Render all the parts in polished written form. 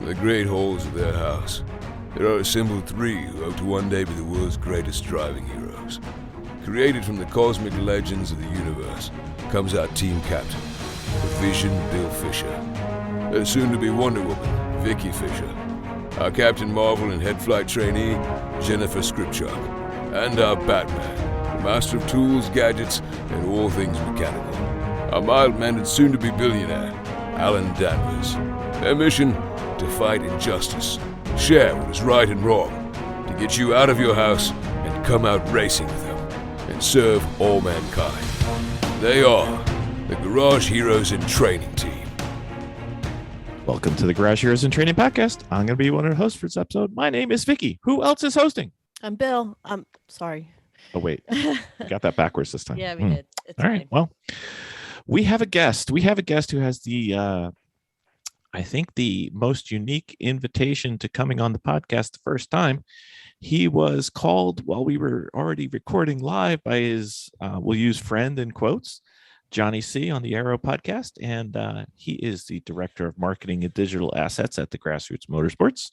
the great halls of their house, there are assembled three who hope to one day be the world's greatest driving heroes. Created from the cosmic legends of the universe comes our team captain, the Vision Bill Fisher. Their soon-to-be Wonder Woman, Vicky Fisher. Our Captain Marvel and head flight trainee, Jennifer Skripchuk. And our Batman, master of tools, gadgets, and all things mechanical. Our mild-mannered soon-to-be billionaire, Alan Danvers. Their mission? To fight injustice, share what is right and wrong, to get you out of your house and come out racing with them, and serve all mankind. They are the Garage Heroes in Training Team. Welcome to the Garage Heroes in Training Podcast. I'm going to be one of the hosts for this episode. My name is Vicky. Who else is hosting? I'm Bill. I'm sorry. Oh, wait. We got that backwards this time. Yeah, we did. It's all right. fine. Well, we have a guest. We have a guest who has the, I think, the most unique invitation to coming on the podcast the first time. He was called while we were already recording live by his, we'll use friend in quotes, Johnny C. on the Aero podcast. And he is the director of marketing and digital assets at the GrassRoots Motorsports.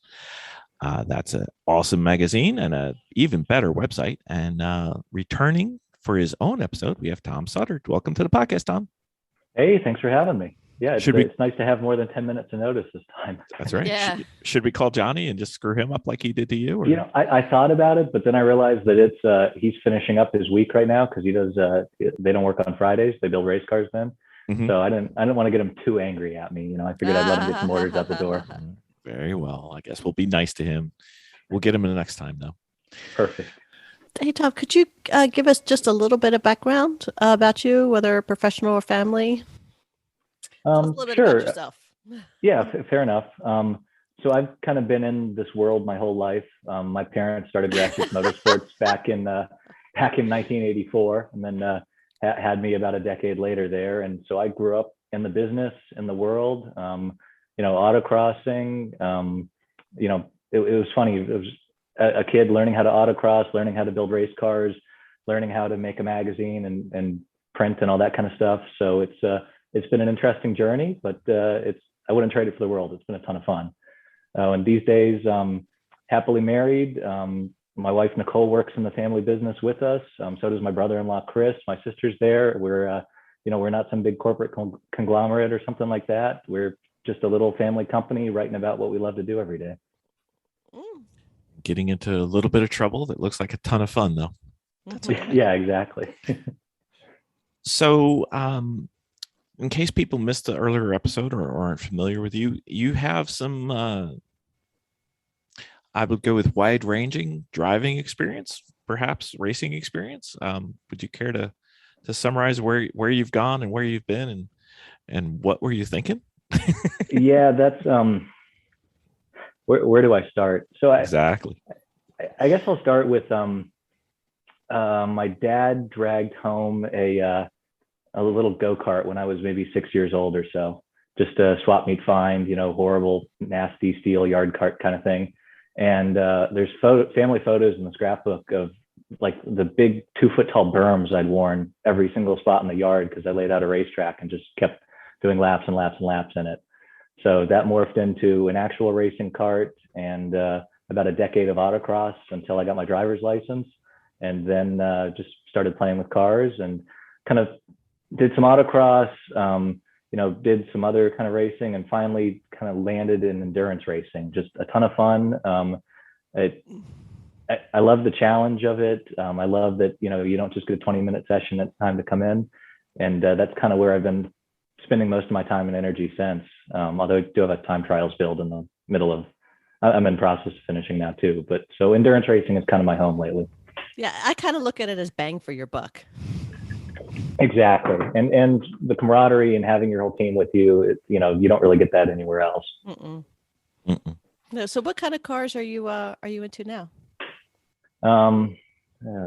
That's an awesome magazine and an even better website. And returning for his own episode, we have Tom Suddard. Welcome to the podcast, Tom. Hey, thanks for having me. Yeah, it's nice to have more than 10 minutes of notice this time. That's right. Yeah. Should we call Johnny and just screw him up like he did to you? Or? You know, I thought about it, but then I realized that it's he's finishing up his week right now because he does. They don't work on Fridays. They build race cars then. Mm-hmm. So I didn't want to get him too angry at me. You know, I figured I'd let him get some orders out the door. Very well. I guess we'll be nice to him. We'll get him in the next time, though. Perfect. Hey, Tom, could you give us just a little bit of background about you, whether professional or family? Tell us a little bit sure. about yourself. Yeah, fair enough. So I've kind of been in this world my whole life. My parents started GrassRoots Motorsports back in 1984, and then had me about a decade later there. And so I grew up in the business, in the world. Autocrossing. It was funny. It was a kid learning how to autocross, learning how to build race cars, learning how to make a magazine and print and all that kind of stuff. So it's been an interesting journey, but I wouldn't trade it for the world. It's been a ton of fun. And these days, happily married. My wife, Nicole, works in the family business with us. So does my brother-in-law, Chris. My sister's there. We're not some big corporate conglomerate or something like that. We're just a little family company writing about what we love to do every day. Getting into a little bit of trouble that looks like a ton of fun, though. That's okay. Yeah, exactly. So, in case people missed the earlier episode or aren't familiar with you, you have some, I would go with wide-ranging driving experience, perhaps racing experience. Would you care to summarize where you've gone and where you've been and what were you thinking? Yeah, that's where do I start? So exactly. I guess I'll start with my dad dragged home a little go-kart when I was maybe 6 years old or so, just a swap meet find, horrible, nasty steel yard cart kind of thing. And there's family photos in the scrapbook of like the big 2-foot tall berms I'd worn every single spot in the yard because I laid out a racetrack and just kept doing laps and laps and laps in it. So that morphed into an actual racing cart and about a decade of autocross until I got my driver's license, and then just started playing with cars and kind of did some autocross, did some other kind of racing, and finally kind of landed in endurance racing. Just a ton of fun. I love the challenge of it. I love that, you don't just get a 20-minute session. It's time to come in. And that's kind of where I've been spending most of my time and energy since. Although I do have a time trials build in the middle of, I'm in process of finishing now too. But so endurance racing is kind of my home lately. Yeah, I kind of look at it as bang for your buck. Exactly. And the camaraderie and having your whole team with you, you don't really get that anywhere else. No, so what kind of cars are you into now?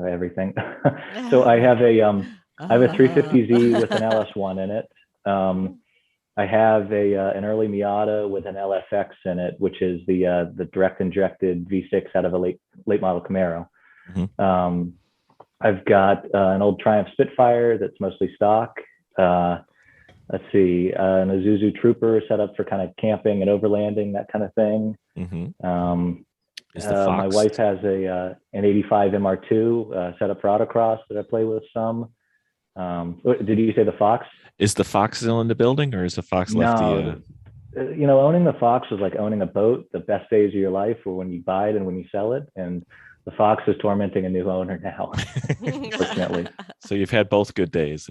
Everything. So I have a 350Z with an LS1 in it. I have an early Miata with an LFX in it, which is the direct injected V6 out of a late model Camaro. Mm-hmm. I've got an old Triumph Spitfire that's mostly stock. let's see, an Isuzu Trooper set up for kind of camping and overlanding, that kind of thing. Is the Fox? My wife has an 85 MR2 set up for autocross that I play with some. Did you say the Fox? Is the Fox still in the building, or is the Fox left No, owning the Fox was like owning a boat. The best days of your life were when you buy it and when you sell it. And the Fox is tormenting a new owner now, fortunately. So you've had both good days.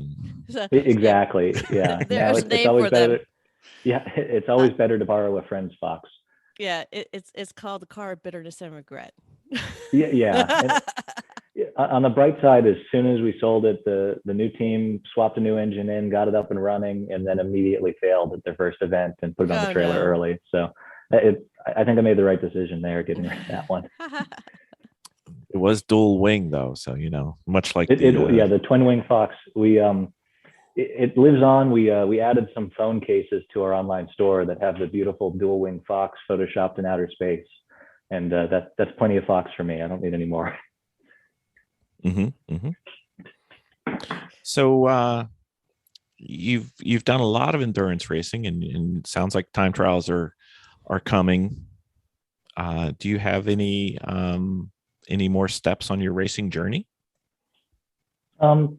Exactly. Yeah. There's a name for them. It's always better to borrow a friend's Fox. Yeah, it's called the car of bitterness and regret. Yeah. And on the bright side, as soon as we sold it, the new team swapped a new engine in, got it up and running, and then immediately failed at their first event and put it on the trailer early. So I think I made the right decision there, getting rid of that one. It was dual wing though, so much like the twin wing Fox. It lives on. We added some phone cases to our online store that have the beautiful dual wing Fox photoshopped in outer space, and that's plenty of Fox for me. I don't need any more. So you've done a lot of endurance racing, and it sounds like time trials are coming. Do you have any more steps on your racing journey? I'm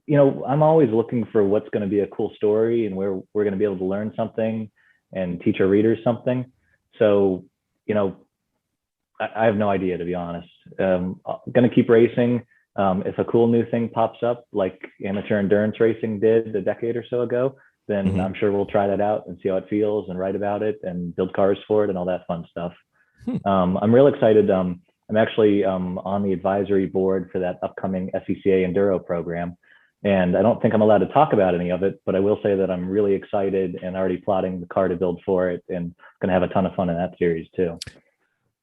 always looking for what's going to be a cool story and where we're going to be able to learn something and teach our readers something. So, I have no idea, to be honest. I'm going to keep racing. If a cool new thing pops up, like amateur endurance racing did a decade or so ago, then I'm sure we'll try that out and see how it feels and write about it and build cars for it and all that fun stuff. I'm real excited. I'm actually on the advisory board for that upcoming SCCA Enduro program. And I don't think I'm allowed to talk about any of it, but I will say that I'm really excited and already plotting the car to build for it, and going to have a ton of fun in that series too.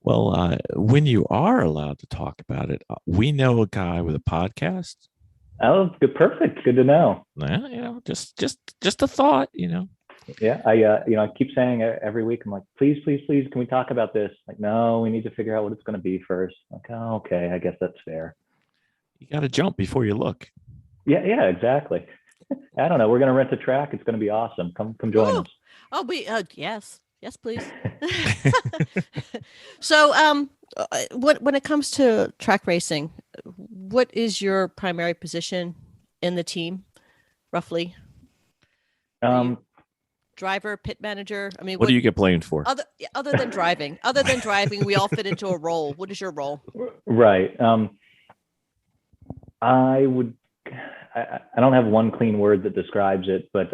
Well, when you are allowed to talk about it, we know a guy with a podcast. Oh, good, perfect. Good to know. Just a thought. Yeah, I keep saying every week, I'm like, please, can we talk about this? Like, no, we need to figure out what it's going to be first. Like, oh, okay, I guess that's fair. You got to jump before you look. Yeah, exactly. I don't know. We're going to rent a track. It's going to be awesome. Come join us. Oh, yes, please. So, when it comes to track racing, what is your primary position in the team, roughly? Driver, pit manager. I mean, what do you get blamed for? Other than driving, we all fit into a role. What is your role? Right. I don't have one clean word that describes it, but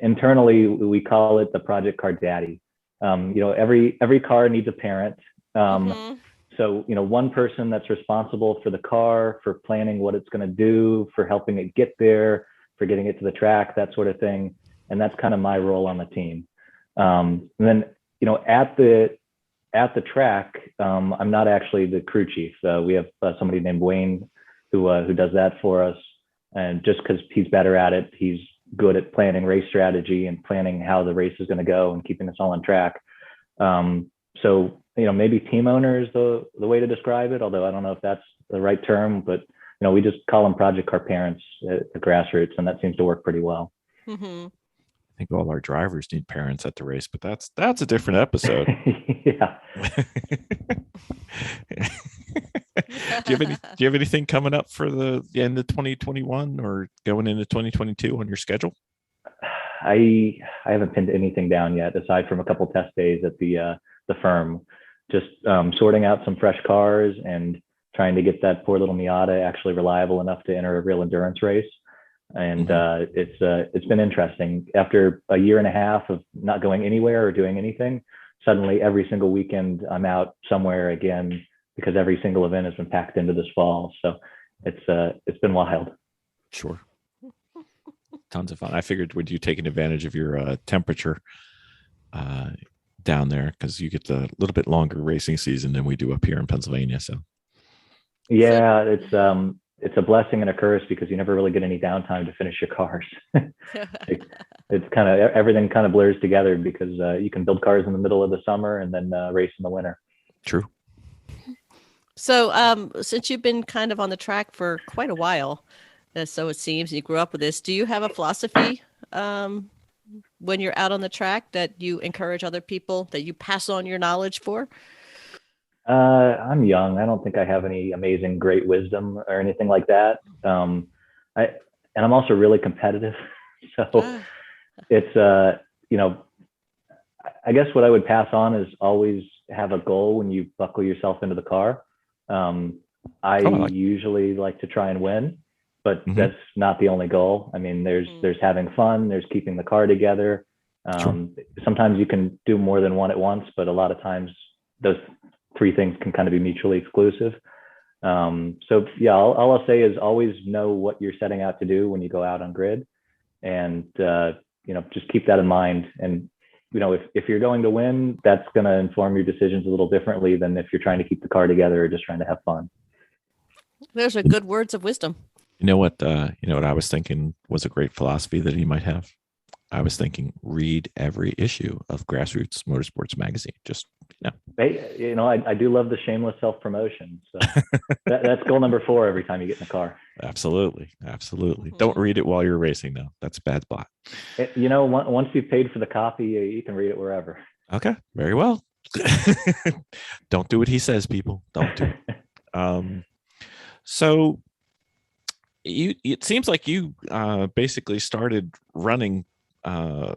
internally we call it the project car daddy. Every car needs a parent. So, one person that's responsible for the car, for planning what it's going to do, for helping it get there, for getting it to the track, that sort of thing. And that's kind of my role on the team. And then, at the track, I'm not actually the crew chief. We have somebody named Wayne who does that for us. And just because he's better at it, he's good at planning race strategy and planning how the race is going to go and keeping us all on track. So, maybe team owner is the way to describe it, although I don't know if that's the right term, but, we just call them project car parents at the GrassRoots, and that seems to work pretty well. I think all our drivers need parents at the race, but that's a different episode. Yeah. Do you have anything coming up for the end of 2021 or going into 2022 on your schedule? I haven't pinned anything down yet, aside from a couple test days at the firm. Just sorting out some fresh cars and trying to get that poor little Miata actually reliable enough to enter a real endurance race. And it's been interesting. After a year and a half of not going anywhere or doing anything, suddenly every single weekend I'm out somewhere again, because every single event has been packed into this fall. So it's been wild. Sure. Tons of fun. I figured, would you taking advantage of your temperature down there, because you get the little bit longer racing season than we do up here in Pennsylvania. So yeah, it's a blessing and a curse, because you never really get any downtime to finish your cars. It's kind of, everything kind of blurs together, because you can build cars in the middle of the summer and then race in the winter. True. So since you've been kind of on the track for quite a while, so it seems, you grew up with this, do you have a philosophy when you're out on the track that you encourage other people, that you pass on your knowledge for? I'm young. I don't think I have any amazing, great wisdom or anything like that. I and I'm also really competitive, so Ah, it's you know, I guess what I would pass on is always have a goal when you buckle yourself into the car. I Oh, I like. usually like to try and win, but Mhm. that's not the only goal. I mean, mm, there's having fun, there's keeping the car together. Sure. Sometimes you can do more than one at once, but a lot of times those three things can kind of be mutually exclusive. So yeah, all I'll say is always know what you're setting out to do when you go out on grid, and just keep that in mind. And if you're going to win, that's going to inform your decisions a little differently than if you're trying to keep the car together or just trying to have fun. those are good words of wisdom. You know what? You know what I was thinking was a great philosophy that he might have. I was thinking, read every issue of GrassRoots Motorsports magazine. Just Hey, I do love the shameless self-promotion. So that's goal number 4 every time you get in the car. absolutely, absolutely. Don't read it while you're racing, though. That's a bad spot. Once you've paid for the copy, you can read it wherever. Okay, very well. Don't do what he says, people. Don't do it. So it seems like you basically started running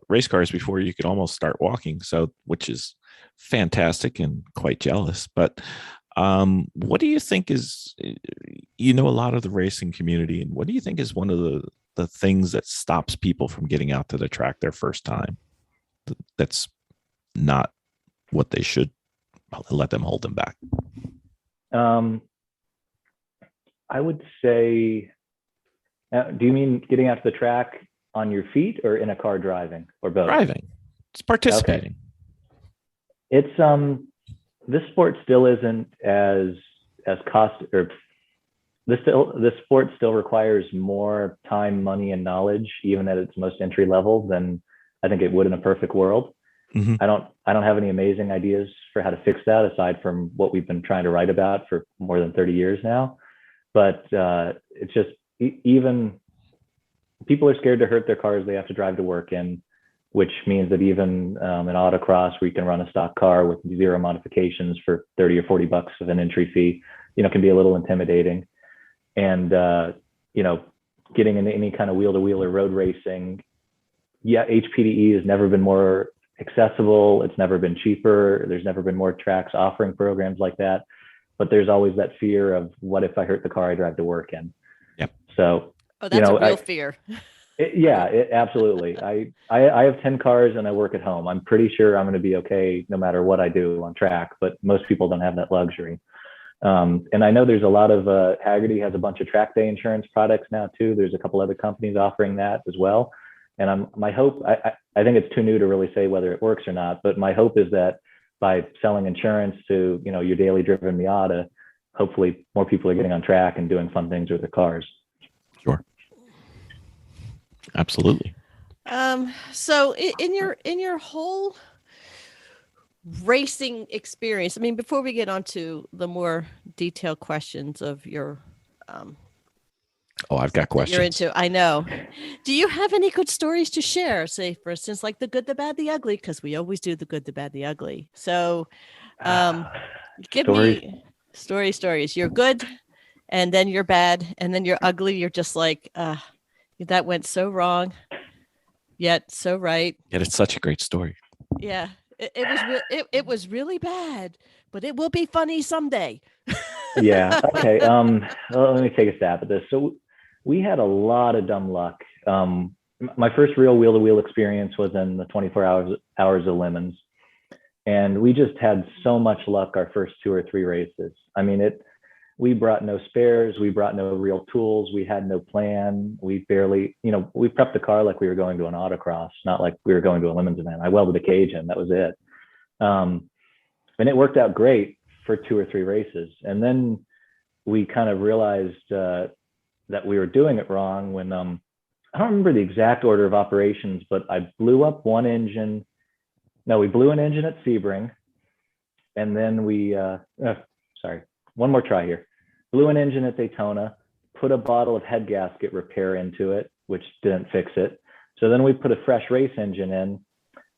race cars before you could almost start walking. So, which is fantastic and quite jealous. But what do you think is, a lot of the racing community, and what do you think is one of the things that stops people from getting out to the track their first time? That's not what they should let them hold them back. I would say, do you mean getting out to the track on your feet or in a car driving, or both? Driving. It's participating. Okay. It's this sport still isn't as cost, or this sport still requires more time, money, and knowledge, even at its most entry level, than I think it would in a perfect world. Mm-hmm. I don't have any amazing ideas for how to fix that, aside from what we've been trying to write about for more than 30 years now. But it's just, even people are scared to hurt their cars they have to drive to work in, which means that even in autocross, where you can run a stock car with 0 modifications for 30 or 40 bucks of an entry fee, can be a little intimidating. And getting into any kind of wheel-to-wheel or road racing, HPDE has never been more accessible. It's never been cheaper. There's never been more tracks offering programs like that. But there's always that fear of, what if I hurt the car I drive to work in? Yep. So, that's a real fear. Absolutely. I have 10 cars and I work at home. I'm pretty sure I'm going to be okay no matter what I do on track, but most people don't have that luxury. And I know there's a lot of, Haggerty has a bunch of track day insurance products now too. There's a couple other companies offering that as well. And my hope, I think it's too new to really say whether it works or not, but my hope is that by selling insurance to, your daily driven Miata, hopefully more people are getting on track and doing fun things with their cars. Sure. Absolutely. So in your whole racing experience, I mean, before we get on to the more detailed questions of your I've got questions. You're into, I know. Do you have any good stories to share? Say, for instance, like the good, the bad, the ugly, because we always do the good, the bad, the ugly. So give me stories. You're good, and then you're bad, and then you're ugly. You're just like, that went so wrong, yet so right. Yet it's such a great story. Yeah, it was really bad, but it will be funny someday. Yeah. Okay. Well, let me take a stab at this. So we had a lot of dumb luck. My first real wheel-to-wheel experience was in the 24 hours of Lemons, and we just had so much luck our first 2 or 3 races. I mean, we brought no spares, we brought no real tools, we had no plan. We barely, we prepped the car like we were going to an autocross, not like we were going to a Lemons event. I welded a cage in, that was it. And it worked out great for 2 or 3 races. And then we kind of realized that we were doing it wrong when, I don't remember the exact order of operations, but I blew up one engine. No, we blew an engine at Sebring. And then one more try here. Blew an engine at Daytona, put a bottle of head gasket repair into it, which didn't fix it. So then we put a fresh race engine in.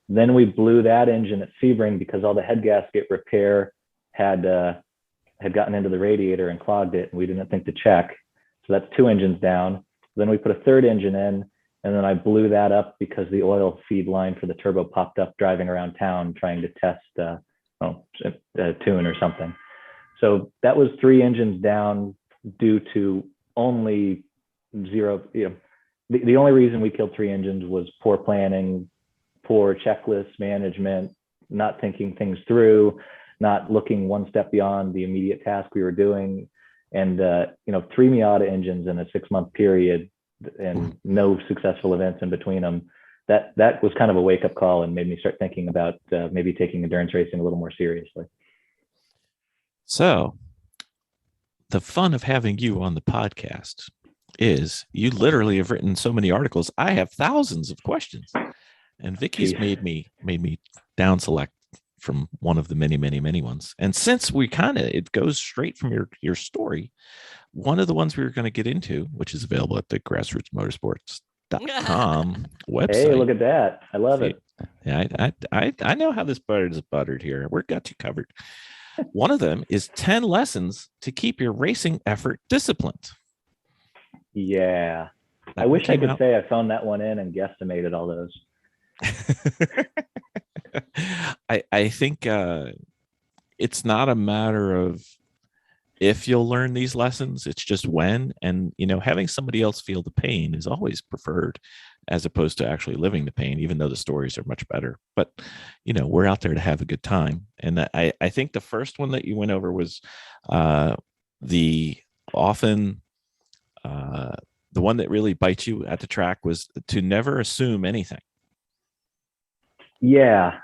Then we blew that engine at Sebring because all the head gasket repair had gotten into the radiator and clogged it, and we didn't think to check. So that's 2 engines down. Then we put a third engine in, and then I blew that up because the oil feed line for the turbo popped up driving around town trying to test a tune or something. So that was 3 engines down due to only zero. The only reason we killed 3 engines was poor planning, poor checklist management, not thinking things through, not looking one step beyond the immediate task we were doing. And 3 Miata engines in a 6-month period and no successful events in between them. That was kind of a wake-up call and made me start thinking about maybe taking endurance racing a little more seriously. So the fun of having you on the podcast is you literally have written so many articles. I have thousands of questions, and Vicky's made me down select from one of the many ones. And since it goes straight from your story, one of the ones we were going to get into, which is available at the GrassRootsMotorsports.com website. Hey, look at that. I love it. Yeah, I know how this butter is buttered here. We've got you covered. One of them is 10 lessons to keep your racing effort disciplined. Yeah. I wish I could say I phoned that one in and guesstimated all those. I think it's not a matter of if you'll learn these lessons, it's just when. And having somebody else feel the pain is always preferred as opposed to actually living the pain, even though the stories are much better. But we're out there to have a good time. And I think the first one that you went over was the one that really bites you at the track was to never assume anything. Yeah.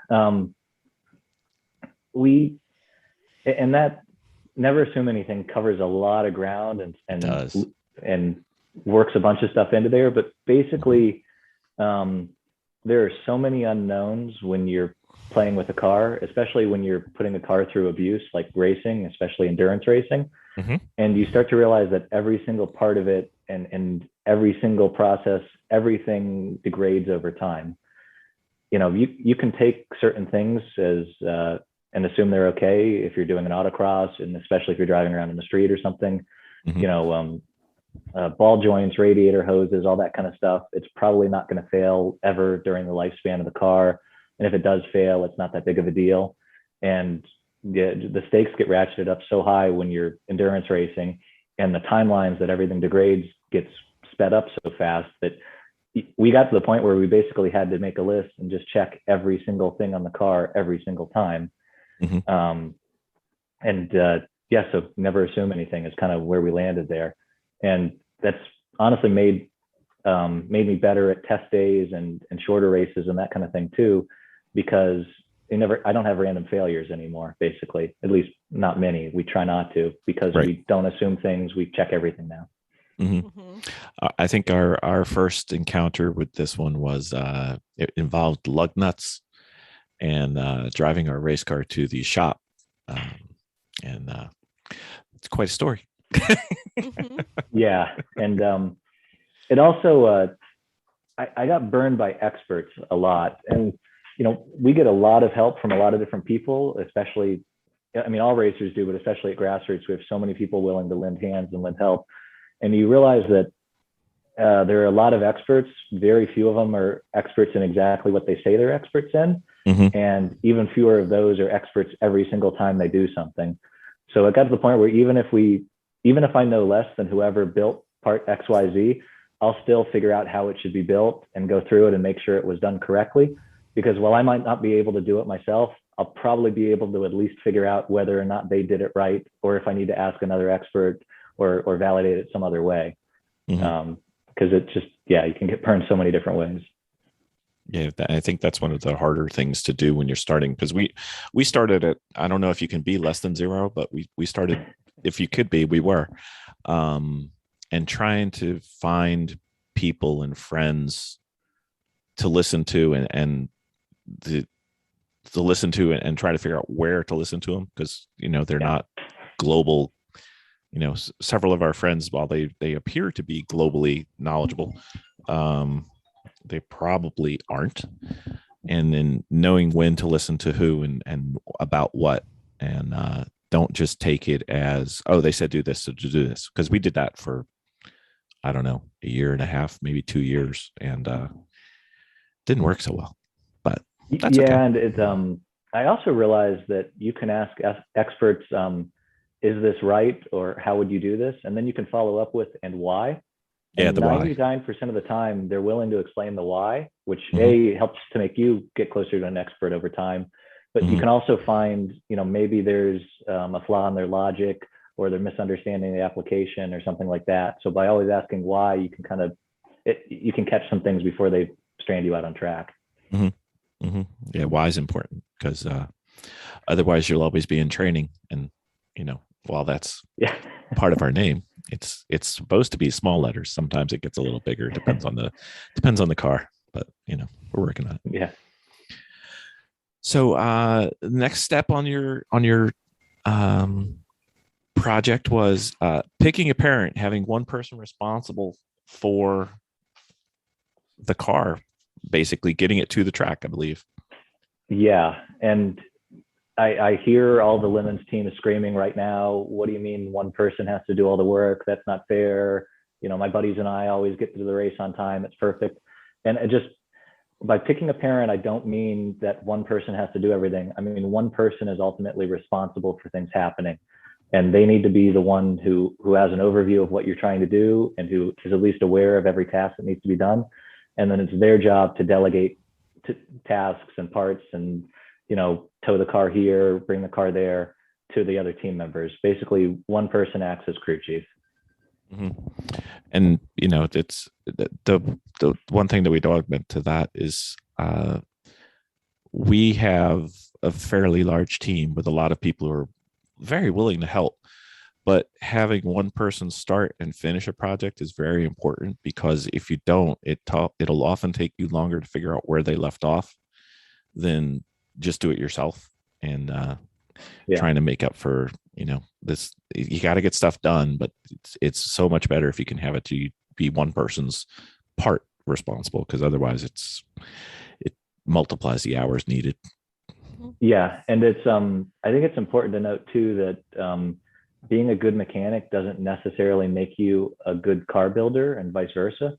That never assume anything covers a lot of ground and works a bunch of stuff into there. But basically, there are so many unknowns when you're playing with a car, especially when you're putting a car through abuse, like racing, especially endurance racing. Mm-hmm. And you start to realize that every single part of it and every single process, everything degrades over time. You can take certain things as and assume they're okay if you're doing an autocross, and especially if you're driving around in the street or something. Mm-hmm. Ball joints, radiator hoses, all that kind of stuff. It's probably not going to fail ever during the lifespan of the car. And if it does fail, it's not that big of a deal. And the stakes get ratcheted up so high when you're endurance racing, and the timelines that everything degrades gets sped up so fast that we got to the point where we basically had to make a list and just check every single thing on the car every single time. Mm-hmm. So never assume anything is kind of where we landed there. And that's honestly made me better at test days and shorter races and that kind of thing too, because I don't have random failures anymore, basically, at least not many. We try not to, because we don't assume things. We check everything now. Mm-hmm. Mm-hmm. I think our first encounter with this one was it involved lug nuts and driving our race car to the shop. And it's quite a story. Mm-hmm. Yeah. And it also, I got burned by experts a lot. And, we get a lot of help from a lot of different people, especially, all racers do, but especially at GrassRoots, we have so many people willing to lend hands and lend help. And you realize that there are a lot of experts. Very few of them are experts in exactly what they say they're experts in. Mm-hmm. And even fewer of those are experts every single time they do something. So it got to the point where even if I know less than whoever built part XYZ, I'll still figure out how it should be built and go through it and make sure it was done correctly. Because while I might not be able to do it myself, I'll probably be able to at least figure out whether or not they did it right, or if I need to ask another expert or validate it some other way. Mm-hmm. Because it just, you can get burned so many different ways. Yeah, I think that's one of the harder things to do when you're starting, because we started at, I don't know if you can be less than 0, but we started, if you could be, we were, and trying to find people and friends to listen to and to listen to and try to figure out where to listen to them, because they're not global. Several of our friends, while they appear to be globally knowledgeable, they probably aren't. And then knowing when to listen to who and about what, and don't just take it as, oh, they said do this, so to do this. Because we did that for, I don't know, a year and a half, maybe 2 years, and didn't work so well. But that's okay. And it's I also realized that you can ask experts, is this right, or how would you do this? And then you can follow up with, and why? And The why. 99% of the time, they're willing to explain the why, which A, helps to make you get closer to an expert over time. But you can also find, maybe there's a flaw in their logic, or they're misunderstanding the application or something like that. So by always asking why, you can you can catch some things before they strand you out on track. Yeah, why is important, because otherwise you'll always be in training. And, while that's part of our name, it's supposed to be small letters. Sometimes it gets a little bigger. Depends on the car, but we're working on it. Yeah. So next step on your project was picking a parent, having one person responsible for the car, basically getting it to the track, I believe. Yeah. And I hear all the Lemons team is screaming right now, what do you mean one person has to do all the work? That's not fair. My buddies and I always get to the race on time. It's perfect. And by picking a parent, I don't mean that one person has to do everything. I mean, one person is ultimately responsible for things happening, and they need to be the one who has an overview of what you're trying to do, and who is at least aware of every task that needs to be done. And then it's their job to delegate tasks and parts, and tow the car here, bring the car there, to the other team members. Basically, one person acts as crew chief. And it's the one thing that we'd augment to that is we have a fairly large team with a lot of people who are very willing to help, but having one person start and finish a project is very important, because if you don't, it'll often take you longer to figure out where they left off than just do it yourself. And trying to make up for this, you got to get stuff done, but it's so much better if you can have it to be one person's part responsible, because otherwise it multiplies the hours needed. Yeah. And it's I think it's important to note too that being a good mechanic doesn't necessarily make you a good car builder, and vice versa.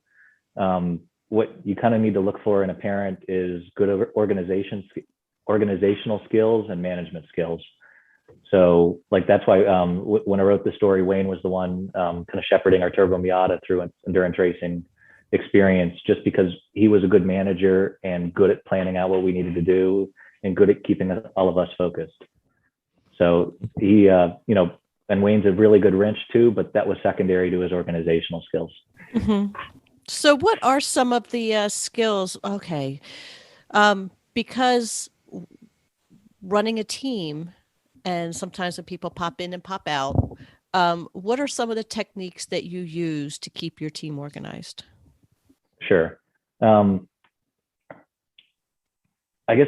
What you kind of need to look for in a parent is good organizational skills and management skills. So that's why when I wrote the story, Wayne was the one kind of shepherding our Turbo Miata through endurance racing experience, just because he was a good manager and good at planning out what we needed to do, and good at keeping all of us focused. So he, and Wayne's a really good wrench too, but that was secondary to his organizational skills. So what are some of the skills? Okay. Because running a team, and sometimes when people pop in and pop out, what are some of the techniques that you use to keep your team organized? Sure. I guess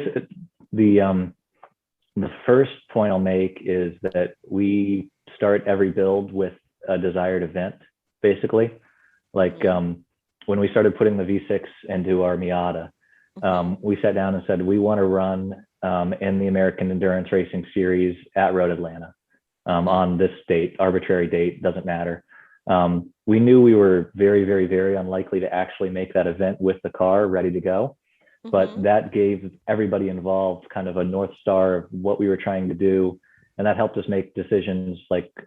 the first point I'll make is that we start every build with a desired event, basically. When we started putting the V6 into our Miata, we sat down and said, we want to run in the American Endurance Racing Series at Road Atlanta on this date, arbitrary date, doesn't matter. We knew we were very, very, very unlikely to actually make that event with the car ready to go. But that gave everybody involved kind of a North Star of what we were trying to do. And that helped us make decisions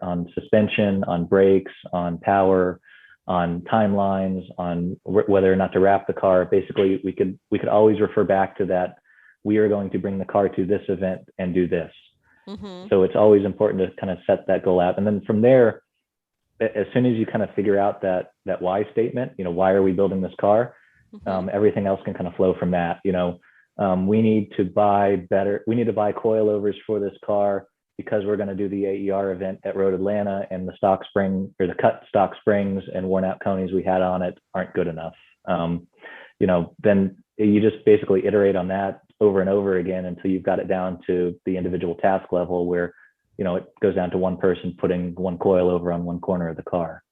on suspension, on brakes, on power, on timelines, on whether or not to wrap the car. Basically, we could always refer back to that. We are going to bring the car to this event and do this. So it's always important to kind of set that goal out. And then from there, as soon as you kind of figure out that why statement, why are we building this car? Everything else can kind of flow from that. We need to buy coilovers for this car because we're going to do the AER event at Road Atlanta, and the stock spring, or the cut stock springs and worn out conies we had on it aren't good enough. Then you just basically iterate on that over and over again until you've got it down to the individual task level, where it goes down to one person putting one coilover on one corner of the car.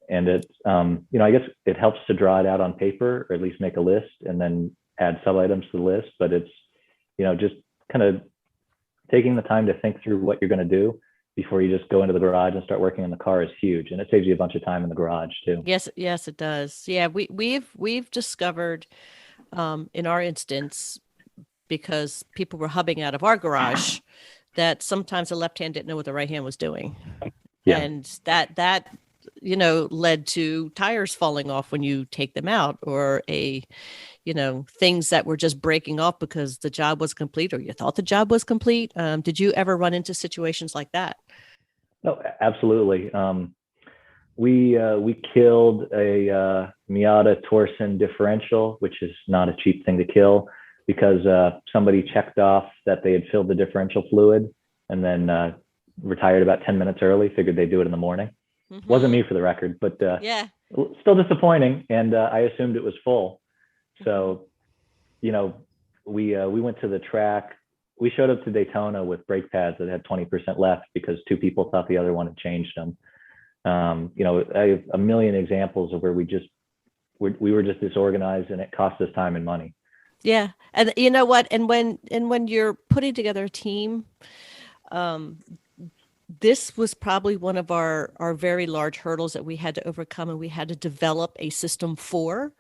And it, I guess it helps to draw it out on paper, or at least make a list and then add sub items to the list. But it's, just kind of taking the time to think through what you're going to do before you just go into the garage and start working on the car is huge. And it saves you a bunch of time in the garage too. Yes, it does. Yeah, we've discovered in our instance, because people were hubbing out of our garage, that sometimes the left hand didn't know what the right hand was doing. Yeah. And that led to tires falling off when you take them out, or things that were just breaking off because the job was complete, or you thought the job was complete. Did you ever run into situations like that? Oh, absolutely. We killed a Miata Torsen differential, which is not a cheap thing to kill, because somebody checked off that they had filled the differential fluid and then retired about 10 minutes early, figured they'd do it in the morning. Mm-hmm. Wasn't me, for the record, but yeah, still disappointing. And I assumed it was full. So, we went to the track. We showed up to Daytona with brake pads that had 20% left because two people thought the other one had changed them. I have a million examples of where we were just disorganized, and it cost us time and money. Yeah. And you know what? And when you're putting together a team, this was probably one of our very large hurdles that we had to overcome, and we had to develop a system for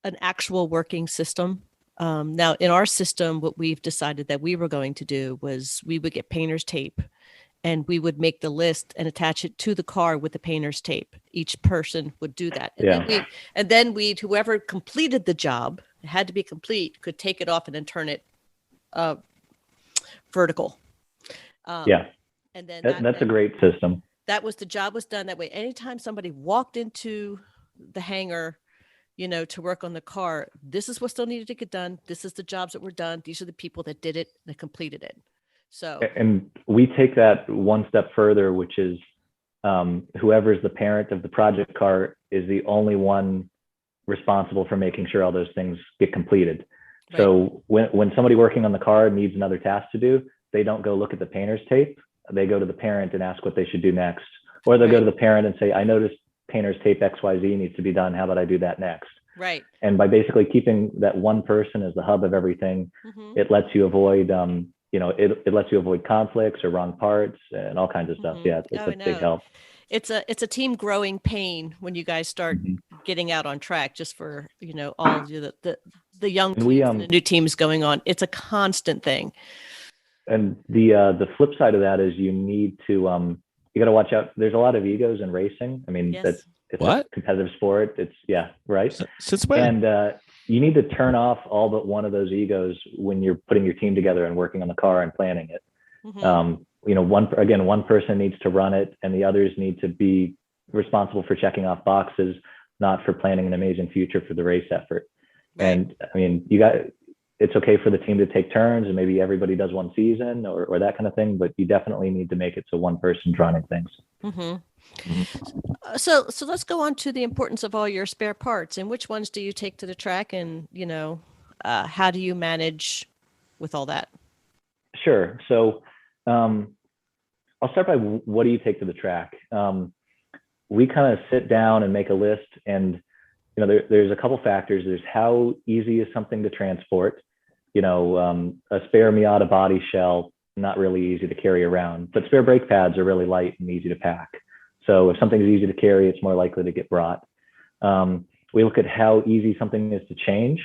an actual working system. Now, in our system, what we've decided that we were going to do was we would get painter's tape, and we would make the list and attach it to the car with the painter's tape. Each person would do that. And then whoever completed the job, it had to be complete, could take it off and then turn it vertical. And then that's a great system. That was, the job was done that way. Anytime somebody walked into the hangar, to work on the car, this is what still needed to get done. This is the jobs that were done. These are the people that did it, that completed it. So, and we take that one step further, which is whoever's the parent of the project car is the only one responsible for making sure all those things get completed. Right. So when somebody working on the car needs another task to do, they don't go look at the painter's tape. They go to the parent and ask what they should do next. Or they'll go to the parent and say, I noticed painter's tape XYZ needs to be done. How about I do that next? Right. And by basically keeping that one person as the hub of everything, it lets you avoid, it lets you avoid conflicts or wrong parts and all kinds of stuff. Yeah, it's a big help. It's a team growing pain when you guys start getting out on track, just for, all the young teams and the new teams going on. It's a constant thing. And the flip side of that is you need to, you got to watch out. There's a lot of egos in racing. I mean, it's a competitive sport. It's right. Since when? And you need to turn off all but one of those egos when you're putting your team together and working on the car and planning it. One person needs to run it, and the others need to be responsible for checking off boxes, not for planning an amazing future for the race effort. Right. And I mean, it's okay for the team to take turns, and maybe everybody does one season or that kind of thing, but you definitely need to make it so one person's running things. So let's go on to the importance of all your spare parts, and which ones do you take to the track, and how do you manage with all that? Sure. So I'll start by, what do you take to the track? We kind of sit down and make a list, and there's a couple factors. There's how easy is something to transport. A spare Miata body shell, not really easy to carry around, but spare brake pads are really light and easy to pack. So if something's easy to carry, it's more likely to get brought. We look at how easy something is to change.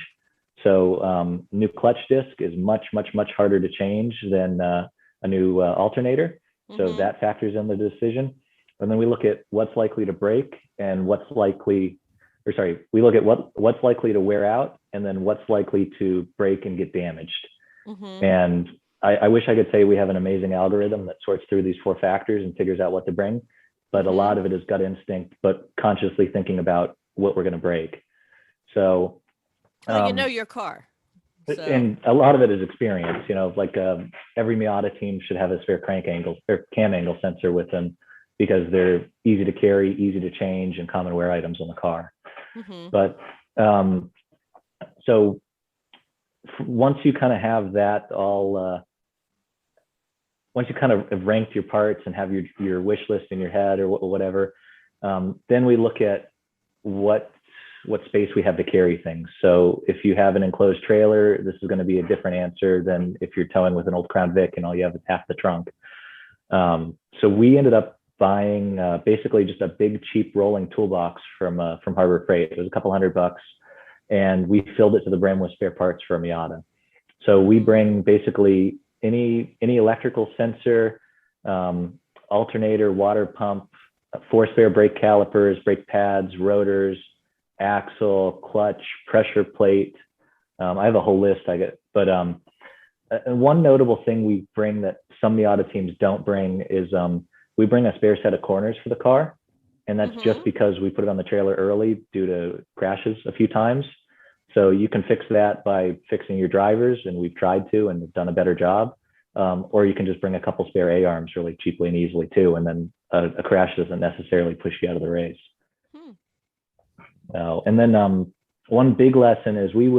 So new clutch disc is much, much, much harder to change than a new alternator. So that factors in the decision. And then we look at what's likely to break and we look at what's likely to wear out, and then what's likely to break and get damaged. And I wish I could say we have an amazing algorithm that sorts through these four factors and figures out what to bring, but a lot of it is gut instinct, but consciously thinking about what we're going to break. So, your car. So. And a lot of it is experience, every Miata team should have a spare cam angle sensor with them, because they're easy to carry, easy to change, and common wear items on the car. But so once you kind of have that all, once you kind of have ranked your parts and have your wish list in your head or whatever, Then we look at what space we have to carry things. So if you have an enclosed trailer, this is going to be a different answer than if you're towing with an old Crown Vic and all you have is half the trunk. So we ended up buying basically just a big cheap rolling toolbox from Harbor Freight. It was a couple $100, and we filled it to the brim with spare parts for a Miata. So we bring basically any electrical sensor, alternator, water pump, 4 spare brake calipers, brake pads, rotors, axle, clutch, pressure plate. I have a whole list. One notable thing we bring that some Miata teams don't bring is we bring a spare set of corners for the car. And that's just because we put it on the trailer early due to crashes a few times. So you can fix that by fixing your drivers, and we've tried to and done a better job. Or you can just bring a couple spare A-arms really cheaply and easily too. And then a crash doesn't necessarily push you out of the race. And then one big lesson is we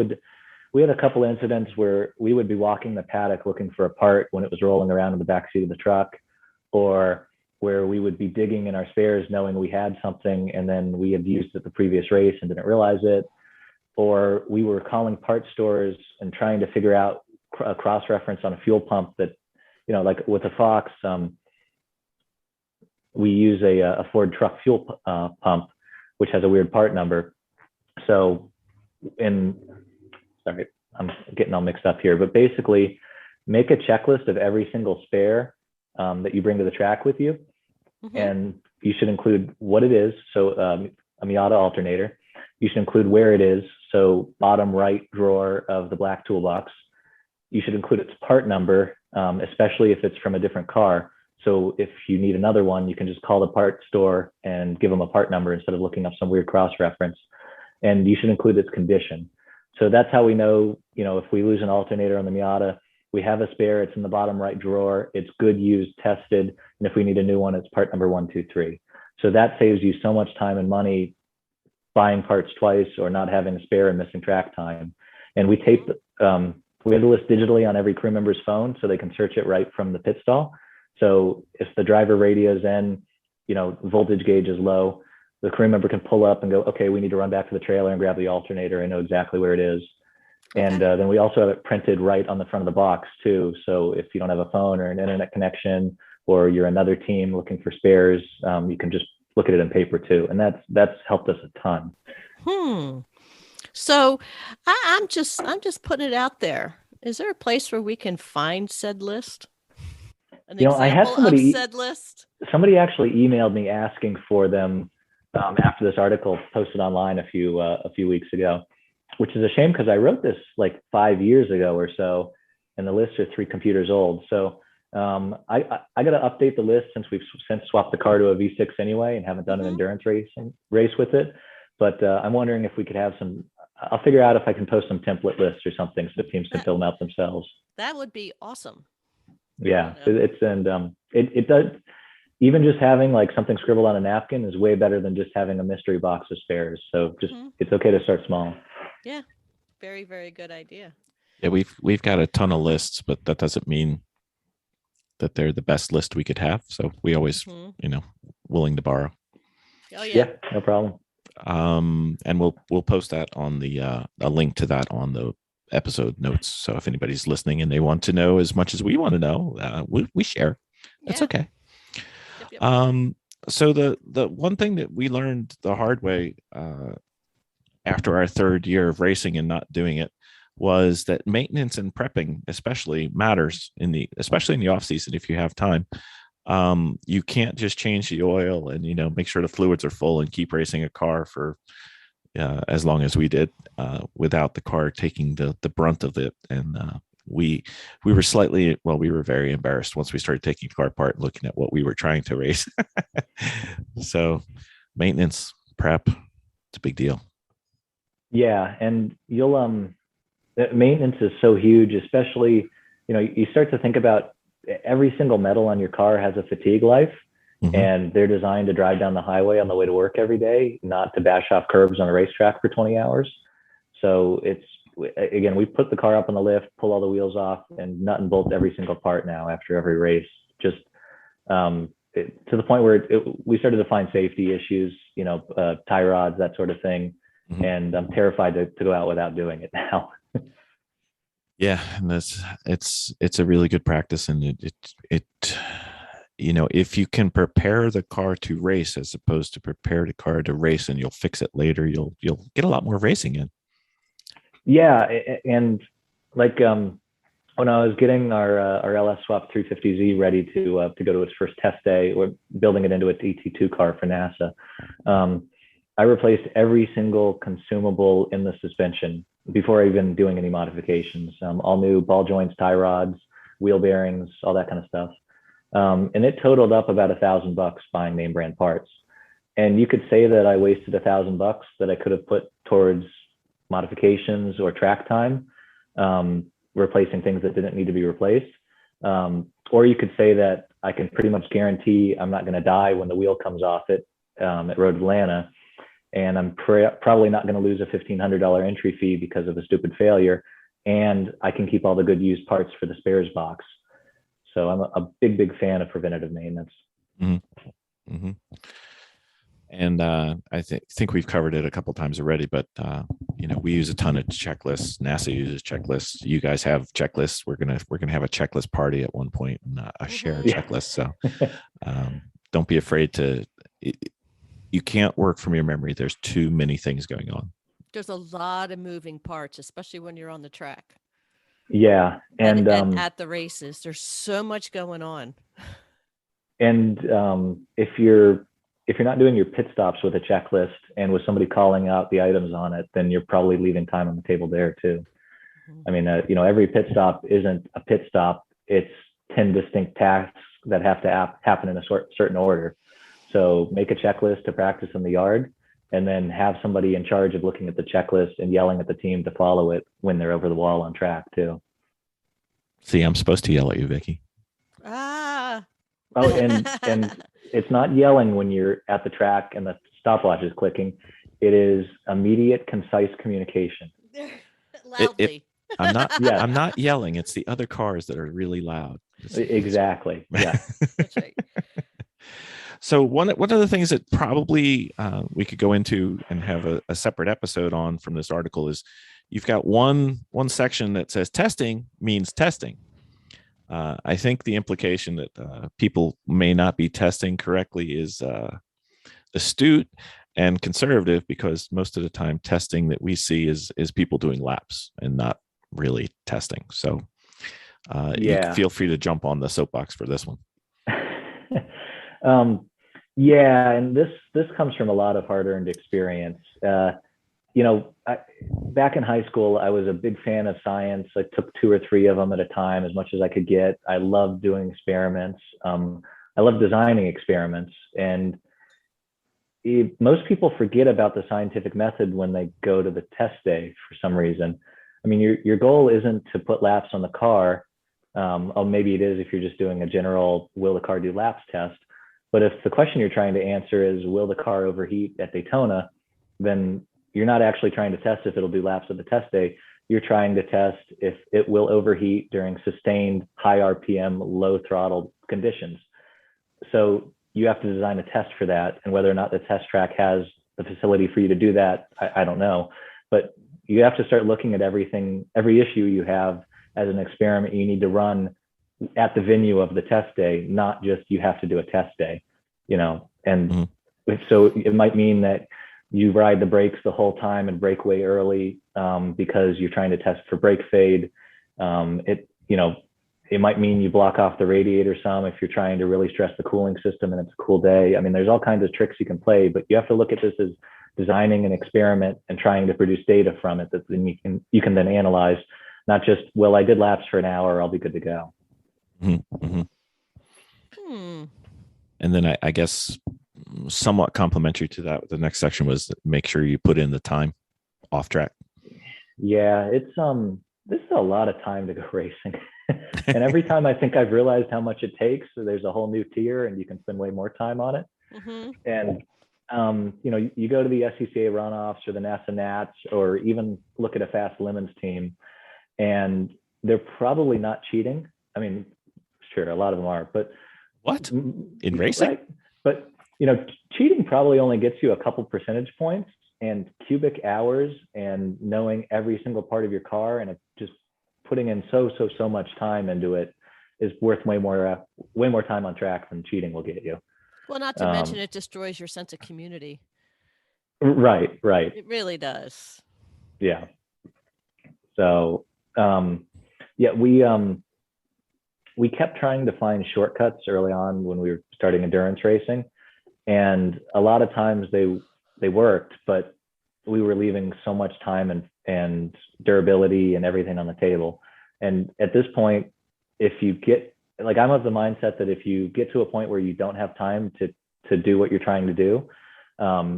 had a couple incidents where we would be walking the paddock looking for a part when it was rolling around in the backseat of the truck, or where we would be digging in our spares knowing we had something and then we had used it the previous race and didn't realize it. Or we were calling parts stores and trying to figure out a cross-reference on a fuel pump that, like with the Fox, we use a Ford truck fuel pump, which has a weird part number. So sorry, I'm getting all mixed up here, but basically make a checklist of every single spare that you bring to the track with you. And you should include what it is. So a Miata alternator. You should include where it is. So bottom right drawer of the black toolbox. You should include its part number, especially if it's from a different car. So if you need another one, you can just call the part store and give them a part number instead of looking up some weird cross-reference. And you should include its condition. So that's how we know, if we lose an alternator on the Miata, we have a spare, it's in the bottom right drawer, it's good, used, tested. And if we need a new one, it's part number 123. So that saves you so much time and money buying parts twice or not having a spare and missing track time. And we tape, we have the list digitally on every crew member's phone so they can search it right from the pit stall. So if the driver radio's in, voltage gauge is low, the crew member can pull up and go, okay, we need to run back to the trailer and grab the alternator. I know exactly where it is. And then we also have it printed right on the front of the box too. So if you don't have a phone or an internet connection, or you're another team looking for spares, you can just look at it in paper too. And that's helped us a ton. So I'm just putting it out there. Is there a place where we can find said list? I had of said list? Somebody actually emailed me asking for them after this article posted online a few weeks ago, which is a shame because I wrote this like 5 years ago or so, and the lists are 3 computers old. So I got to update the list since we've since swapped the car to a V6 anyway and haven't done an endurance race with it. But I'm wondering if we could have some. I'll figure out if I can post some template lists or something so teams can fill them out themselves. That would be awesome. Yeah, it does. Even just having like something scribbled on a napkin is way better than just having a mystery box of spares. So just it's okay to start small. Yeah, very, very good idea. Yeah, we've got a ton of lists, but that doesn't mean that they're the best list we could have. So we always, willing to borrow. Oh yeah, no problem. And we'll post that on the a link to that on the episode notes. So if anybody's listening and they want to know as much as we want to know, we share. That's okay. Yep. So the one thing that we learned the hard way after our 3rd year of racing and not doing it was that maintenance and prepping especially matters especially in the off season. If you have time, you can't just change the oil and make sure the fluids are full and keep racing a car for as long as we did without the car taking the brunt of it. And we were very embarrassed once we started taking the car apart and looking at what we were trying to race. So maintenance, prep, it's a big deal. Yeah, and maintenance is so huge, especially you start to think about every single metal on your car has a fatigue life. And they're designed to drive down the highway on the way to work every day, not to bash off curbs on a racetrack for 20 hours. So we put the car up on the lift, pull all the wheels off, and nut and bolt every single part now after every race. Just to the point where we started to find safety issues, tie rods, that sort of thing. Mhm. And I'm terrified to go out without doing it now. Yeah, and it's a really good practice, and if you can prepare the car to race as opposed to prepare the car to race, and you'll fix it later, you'll get a lot more racing in. Yeah, and like when I was getting our LS Swap 350Z ready to go to its first test day, we're building it into a ET2 car for NASA. I replaced every single consumable in the suspension before even doing any modifications. All new ball joints, tie rods, wheel bearings, all that kind of stuff. And it totaled up about $1,000 buying name brand parts. And you could say that I wasted $1,000 that I could have put towards modifications or track time, replacing things that didn't need to be replaced. Or you could say that I can pretty much guarantee I'm not going to die when the wheel comes off it at Road Atlanta. And I'm probably not going to lose a $1,500 entry fee because of a stupid failure. And I can keep all the good used parts for the spares box. So I'm a big fan of preventative maintenance. Mm-hmm. Mm-hmm. And I think we've covered it a couple of times already, but we use a ton of checklists. NASA uses checklists. You guys have checklists. We're gonna have a checklist party at one point, and a shared checklist. So don't be afraid to. You can't work from your memory. There's too many things going on. There's a lot of moving parts, especially when you're on the track. Yeah, and at the races, there's so much going on. And if you're not doing your pit stops with a checklist and with somebody calling out the items on it, then you're probably leaving time on the table there too. Mm-hmm. I mean, every pit stop isn't a pit stop. It's 10 distinct tasks that have to happen in a certain order. So make a checklist to practice in the yard, and then have somebody in charge of looking at the checklist and yelling at the team to follow it when they're over the wall on track too. See, I'm supposed to yell at you, Vicky. Ah. Oh, and it's not yelling when you're at the track and the stopwatch is clicking. It is immediate, concise communication. Loudly. I'm not yelling. It's the other cars that are really loud. Exactly. Yeah. That's right. So one of the things that probably we could go into and have a separate episode on from this article is you've got one section that says testing means testing. I think the implication that people may not be testing correctly is astute and conservative, because most of the time testing that we see is people doing laps and not really testing. So you can feel free to jump on the soapbox for this one. Yeah, and this comes from a lot of hard-earned experience. Back in high school, I was a big fan of science. I took 2 or 3 of them at a time, as much as I could get. I loved doing experiments. I love designing experiments. And most people forget about the scientific method when they go to the test day for some reason. I mean, your goal isn't to put laps on the car. Maybe it is if you're just doing a general will the car do laps test. But if the question you're trying to answer is will the car overheat at Daytona, then you're not actually trying to test if it'll do laps at the test day. You're trying to test if it will overheat during sustained high RPM, low throttle conditions. So you have to design a test for that. And whether or not the test track has the facility for you to do that, I don't know. But you have to start looking at every issue you have as an experiment you need to run at the venue of the test day, not just you have to do a test day, and so it might mean that you ride the brakes the whole time and brake way early because you're trying to test for brake fade. It might mean you block off the radiator some if you're trying to really stress the cooling system and it's a cool day. I mean, there's all kinds of tricks you can play, but you have to look at this as designing an experiment and trying to produce data from it that then you can then analyze, not just, well, I did laps for an hour, I'll be good to go. Mm-hmm. And then I guess somewhat complementary to that, the next section was make sure you put in the time off track. Yeah, it's this is a lot of time to go racing. And every time I think I've realized how much it takes, so there's a whole new tier and you can spend way more time on it. Mm-hmm. And you go to the SCCA runoffs or the NASA Nats, or even look at a Fast Lemons team, and they're probably not cheating. I mean, sure, a lot of them are, but What? In racing? Right. But, cheating probably only gets you a couple percentage points, and cubic hours and knowing every single part of your car and just putting in so much time into it is worth way more time on track than cheating will get you. Well, not to mention it destroys your sense of community. Right. It really does. Yeah. So, we kept trying to find shortcuts early on when we were starting endurance racing, and a lot of times they worked, but we were leaving so much time and durability and everything on the table. And at this point, if you get, like, I'm of the mindset that if you get to a point where you don't have time to do what you're trying to do,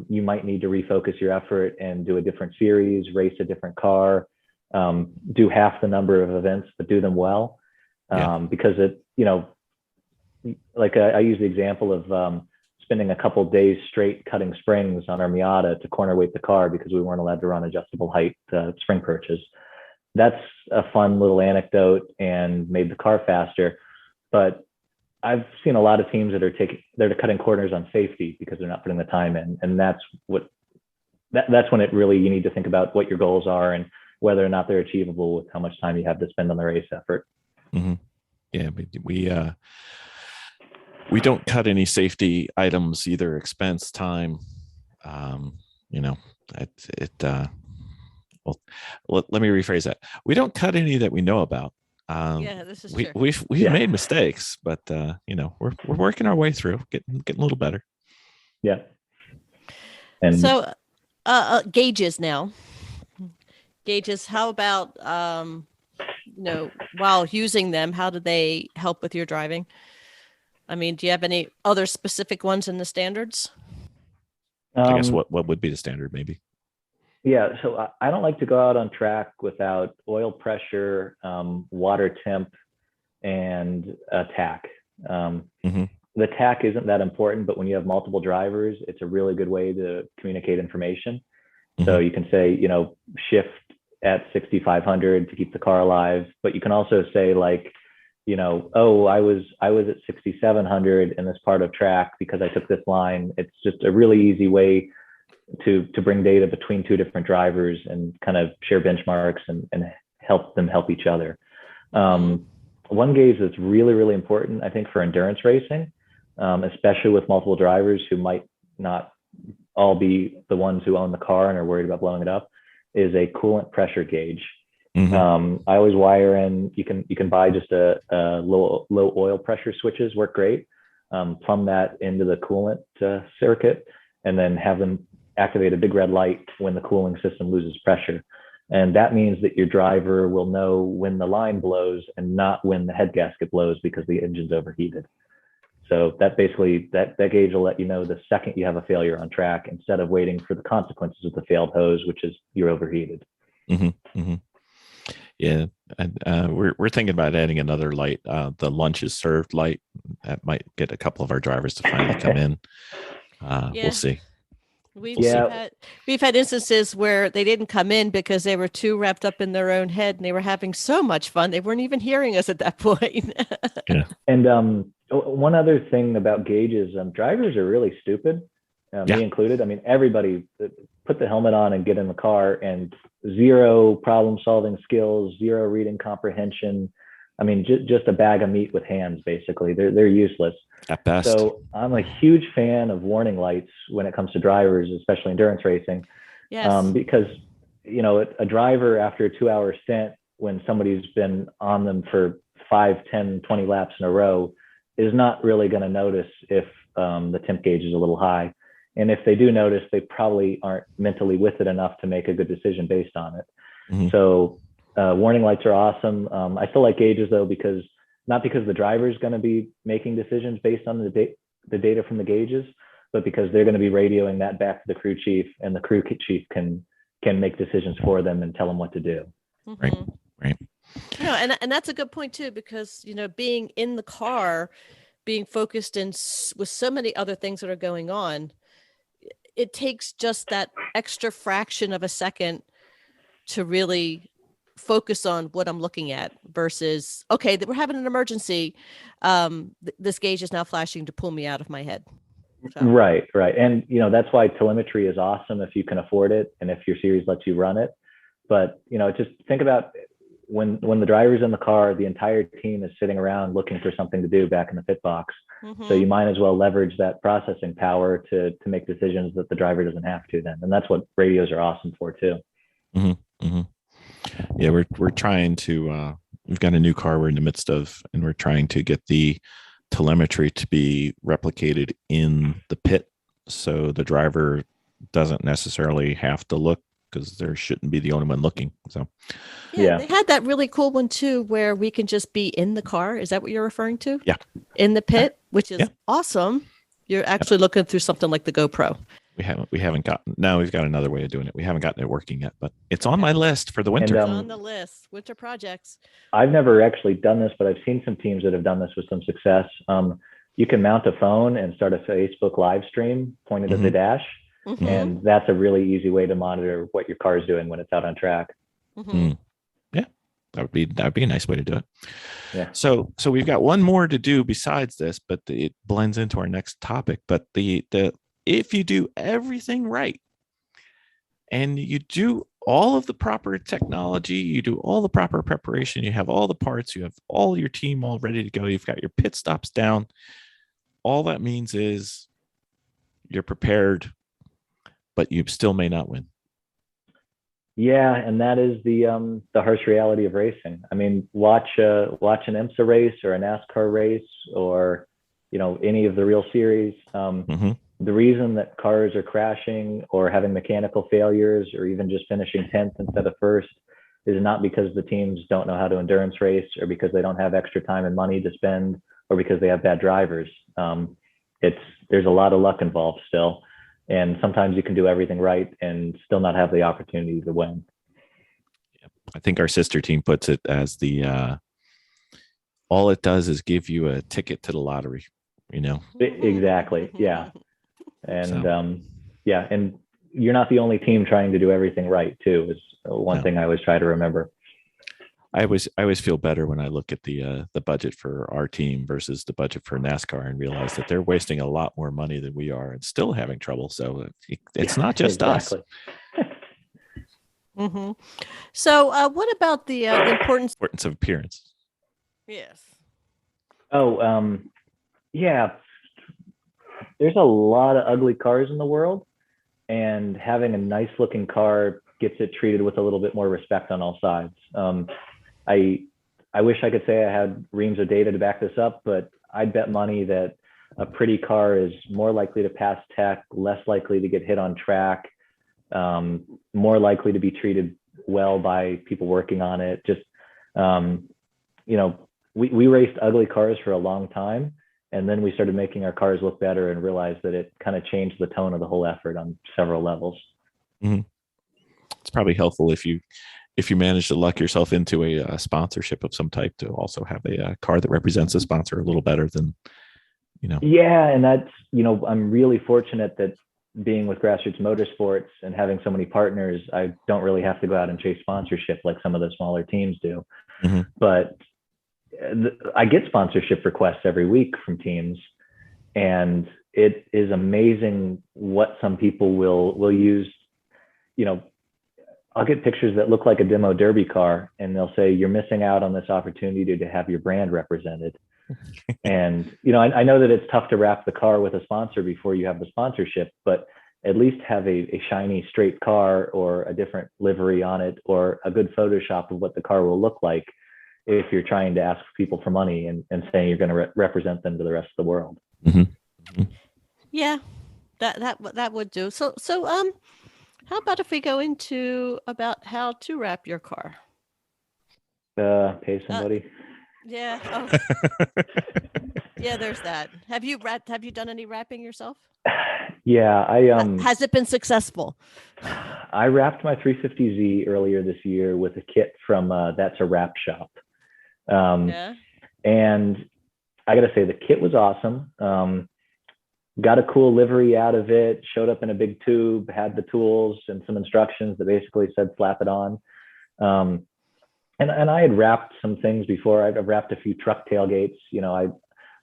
you might need to refocus your effort and do a different series, race a different car, do half the number of events, but do them well. Because I use the example of spending a couple of days straight cutting springs on our Miata to corner weight the car because we weren't allowed to run adjustable height spring perches. That's a fun little anecdote and made the car faster. But I've seen a lot of teams that are cutting corners on safety because they're not putting the time in, and that's when it really, you need to think about what your goals are and whether or not they're achievable with how much time you have to spend on the race effort. Mm-hmm. Yeah, we don't cut any safety items, either expense, time. Well, let me rephrase that. We don't cut any that we know about. This is true. We've made mistakes, but we're working our way through, getting a little better. Yeah. And so, gauges now. Gauges. How about while using them, how do they help with your driving? I mean, do you have any other specific ones in the standards? I guess what would be the standard, maybe? Yeah, so I don't like to go out on track without oil pressure, water temp, and tach. The tach isn't that important, but when you have multiple drivers, it's a really good way to communicate information. So you can say, shift at 6,500 to keep the car alive, but you can also say, like, I was at 6,700 in this part of track because I took this line. It's just a really easy way to bring data between two different drivers and kind of share benchmarks and help them help each other. One gauge that's really, really important, I think, for endurance racing, especially with multiple drivers who might not all be the ones who own the car and are worried about blowing it up, is a coolant pressure gauge. I always wire in, you can buy just a low oil pressure switches, work great. Plumb that into the coolant circuit, and then have them activate a big red light when the cooling system loses pressure. And that means that your driver will know when the line blows and not when the head gasket blows because the engine's overheated. So that basically, that gauge will let you know the second you have a failure on track, instead of waiting for the consequences of the failed hose, which is you're overheated. Yeah, and we're thinking about adding another light, the lunch is served light. That might get a couple of our drivers to finally come in. We'll see. We've had instances where they didn't come in because they were too wrapped up in their own head and they were having so much fun. They weren't even hearing us at that point. Yeah. And one other thing about gauges, drivers are really stupid, me included. I mean, everybody put the helmet on and get in the car, and zero problem solving skills, zero reading comprehension. I mean, just a bag of meat with hands, basically. They're useless. At best. So I'm a huge fan of warning lights when it comes to drivers, especially endurance racing. Yes. Because, a driver after a 2-hour stint, when somebody's been on them for 5, 10, 20 laps in a row, is not really going to notice if the temp gauge is a little high. And if they do notice, they probably aren't mentally with it enough to make a good decision based on it. So warning lights are awesome. I still like gauges, though, not because the driver is going to be making decisions based on the data from the gauges, but because they're going to be radioing that back to the crew chief, and the crew chief can make decisions for them and tell them what to do. Right. And that's a good point too, because being in the car, being focused in with so many other things that are going on, it takes just that extra fraction of a second to really focus on what I'm looking at versus, okay, that we're having an emergency. This gauge is now flashing to pull me out of my head. So. Right. And, that's why telemetry is awesome if you can afford it and if your series lets you run it. But, just think about when the driver's in the car, the entire team is sitting around looking for something to do back in the pit box. So you might as well leverage that processing power to make decisions that the driver doesn't have to then. And that's what radios are awesome for too. Yeah, we're trying to, we've got a new car we're in the midst of, and we're trying to get the telemetry to be replicated in the pit. So the driver doesn't necessarily have to look, because there shouldn't be the only one looking. So yeah, they had that really cool one too, where we can just be in the car. Is that what you're referring to? Yeah. In the pit, which is awesome. You're actually looking through something like the GoPro. We haven't gotten, now we've got another way of doing it. We haven't gotten it working yet, but it's on my list for the winter. It's on the list, winter projects. I've never actually done this, but I've seen some teams that have done this with some success. You can mount a phone and start a Facebook live stream pointed at the dash. And that's a really easy way to monitor what your car is doing when it's out on track. Yeah, that would be a nice way to do it. Yeah. So we've got one more to do besides this, but it blends into our next topic. But the if you do everything right and you do all of the proper technology, you do all the proper preparation, you have all the parts, you have all your team all ready to go, you've got your pit stops down, all that means is you're prepared, but you still may not win. Yeah, and that is the harsh reality of racing. I mean, watch an IMSA race or a NASCAR race, or any of the real series. The reason that cars are crashing or having mechanical failures or even just finishing 10th instead of first is not because the teams don't know how to endurance race, or because they don't have extra time and money to spend, or because they have bad drivers. There's a lot of luck involved still. And sometimes you can do everything right and still not have the opportunity to win. I think our sister team puts it as all it does is give you a ticket to the lottery, Exactly. Yeah. And and you're not the only team trying to do everything right too, is one thing I always try to remember. I always feel better when I look at the budget for our team versus the budget for NASCAR and realize that they're wasting a lot more money than we are and still having trouble. So it's not just us. So what about the importance of appearance? Yes. Oh, yeah. There's a lot of ugly cars in the world, and having a nice looking car gets it treated with a little bit more respect on all sides. I wish I could say I had reams of data to back this up, but I'd bet money that a pretty car is more likely to pass tech, less likely to get hit on track, more likely to be treated well by people working on it. Just, we raced ugly cars for a long time, and then we started making our cars look better and realized that it kind of changed the tone of the whole effort on several levels. It's probably helpful if you manage to luck yourself into a sponsorship of some type to also have a car that represents a sponsor a little better than, Yeah. And that's, I'm really fortunate that being with GrassRoots Motorsports and having so many partners, I don't really have to go out and chase sponsorship like some of the smaller teams do. But I get sponsorship requests every week from teams, and it is amazing what some people will use. I'll get pictures that look like a demo derby car, and they'll say, you're missing out on this opportunity to have your brand represented. And, I know that it's tough to wrap the car with a sponsor before you have the sponsorship, but at least have a shiny straight car or a different livery on it, or a good Photoshop of what the car will look like if you're trying to ask people for money and saying you're going to represent them to the rest of the world. Yeah, that would do. So how about if we go into about how to wrap your car? Pay somebody. Yeah. Oh. Yeah, there's that. Have you done any wrapping yourself? Yeah, Has it been successful? I wrapped my 350Z earlier this year with a kit from That's a Wrap Shop. And I got to say, the kit was awesome. Got a cool livery out of it, showed up in a big tube, had the tools and some instructions that basically said slap it on. And I had wrapped some things before. I've wrapped a few truck tailgates.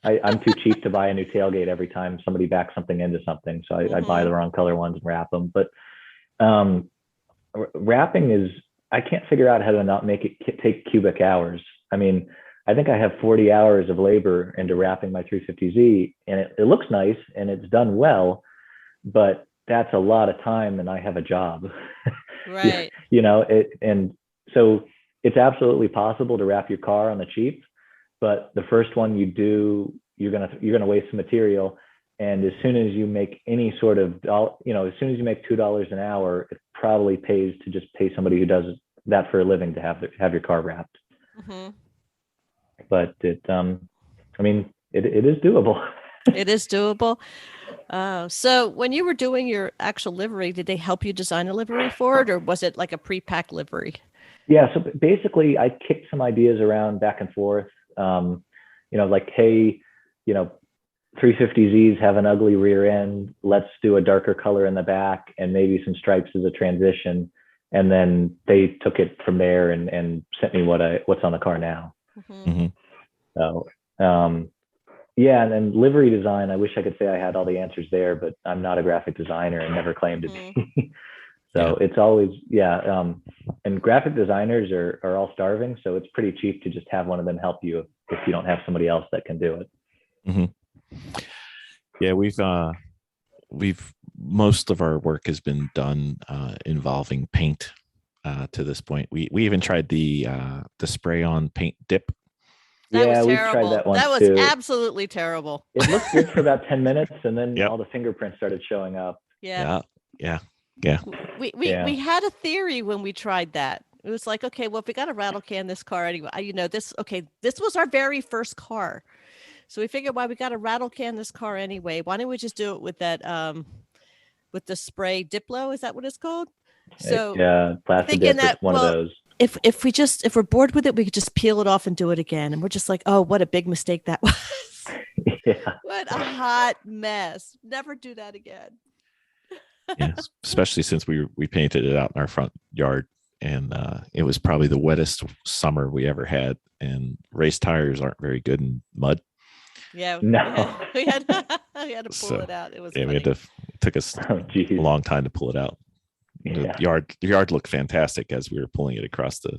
I'm too cheap to buy a new tailgate every time somebody backs something into something. So I buy the wrong color ones and wrap them. But wrapping is, I can't figure out how to not make it take cubic hours. I mean, I think I have 40 hours of labor into wrapping my 350Z, and it looks nice and it's done well, but that's a lot of time and I have a job. Right. And so it's absolutely possible to wrap your car on the cheap, but the first one you do, you're gonna waste some material. And as soon as you make any sort of, as soon as you make $2 an hour, it probably pays to just pay somebody who does that for a living to have your car wrapped. Mm-hmm. But it is doable. It is doable. So when you were doing your actual livery, did they help you design a livery for it, or was it like a pre-packed livery? Yeah. So basically, I kicked some ideas around back and forth. Like, hey, 350Zs have an ugly rear end. Let's do a darker color in the back and maybe some stripes as a transition. And then they took it from there and sent me what's on the car now. Mm-hmm. Mm-hmm. So, yeah. And then livery design, I wish I could say I had all the answers there, but I'm not a graphic designer and never claimed to be. So it's always, and graphic designers are all starving. So it's pretty cheap to just have one of them help you if you don't have somebody else that can do it. Mm-hmm. Yeah, we've most of our work has been done involving paint to this point. We even tried the spray on paint dip. That was we terrible. tried that one. That was too. absolutely terrible. It looked good for about 10 minutes, and then all the fingerprints started showing up. Yeah. We had a theory when we tried that. It was like, okay, well, if we got to rattle can this car anyway, this was our very first car. So we figured, why we got to rattle can this car anyway? Why don't we just do it with that, with the spray Diplo? Is that what it's called? So Plastic Dip is one of those. If we're bored with it, we could just peel it off and do it again. And we're just like, oh, what a big mistake that was. What a hot mess. Never do that again. Yes, especially since we painted it out in our front yard, and it was probably the wettest summer we ever had. And race tires aren't very good in mud. Yeah, no, we had to pull it out. It was funny. It took us a long time to pull it out. The yard looked fantastic as we were pulling it across the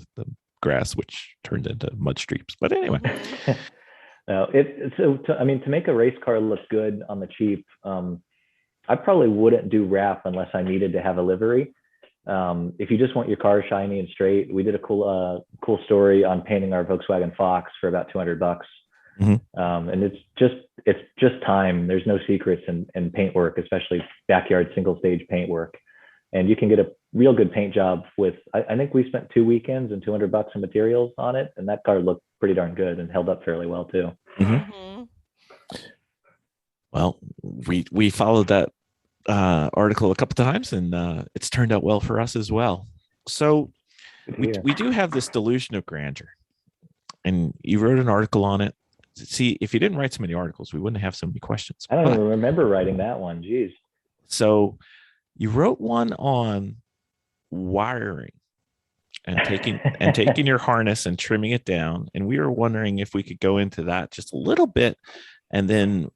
grass, which turned into mud streaks. But anyway, to make a race car look good on the cheap, I probably wouldn't do wrap unless I needed to have a livery. If you just want your car shiny and straight, we did a cool story on painting our Volkswagen Fox for about $200. Mm-hmm. And it's just time. There's no secrets in paint work, especially backyard single stage paint work. And you can get a real good paint job with, I think we spent 2 weekends and $200 in materials on it. And that car looked pretty darn good and held up fairly well too. Mm-hmm. Mm-hmm. Well, we followed that article a couple times, and it's turned out well for us as well. So we do have this delusion of grandeur, and you wrote an article on it. See, if you didn't write so many articles, we wouldn't have so many questions. I don't even remember writing that one. Jeez. So you wrote one on wiring and taking your harness and trimming it down. And we were wondering if we could go into that just a little bit. And then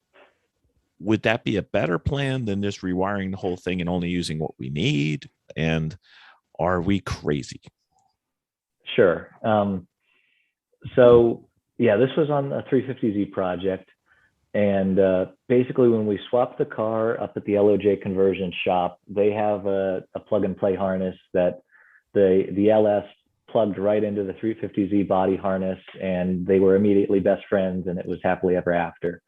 would that be a better plan than just rewiring the whole thing and only using what we need? And are we crazy? Sure. So yeah, this was on a 350Z project. And basically when we swapped the car up at the LOJ conversion shop, they have a plug and play harness that the LS plugged right into the 350Z body harness, and they were immediately best friends, and it was happily ever after.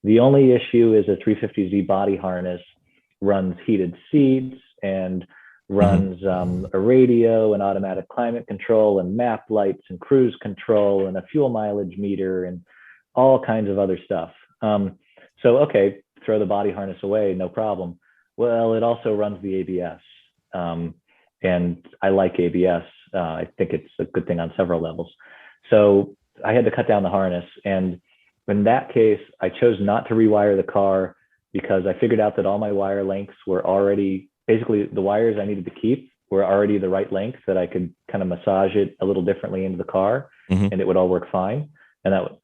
The only issue is a 350Z body harness runs heated seats and runs a radio and automatic climate control and map lights and cruise control and a fuel mileage meter and all kinds of other stuff. So, okay, throw the body harness away, no problem. Well, it also runs the ABS. And I like ABS. I think it's a good thing on several levels. So I had to cut down the harness. And in that case, I chose not to rewire the car because I figured out that all my wire lengths were already, basically the wires I needed to keep were already the right length, that I could kind of massage it a little differently into the car, Mhm. and it would all work fine. And that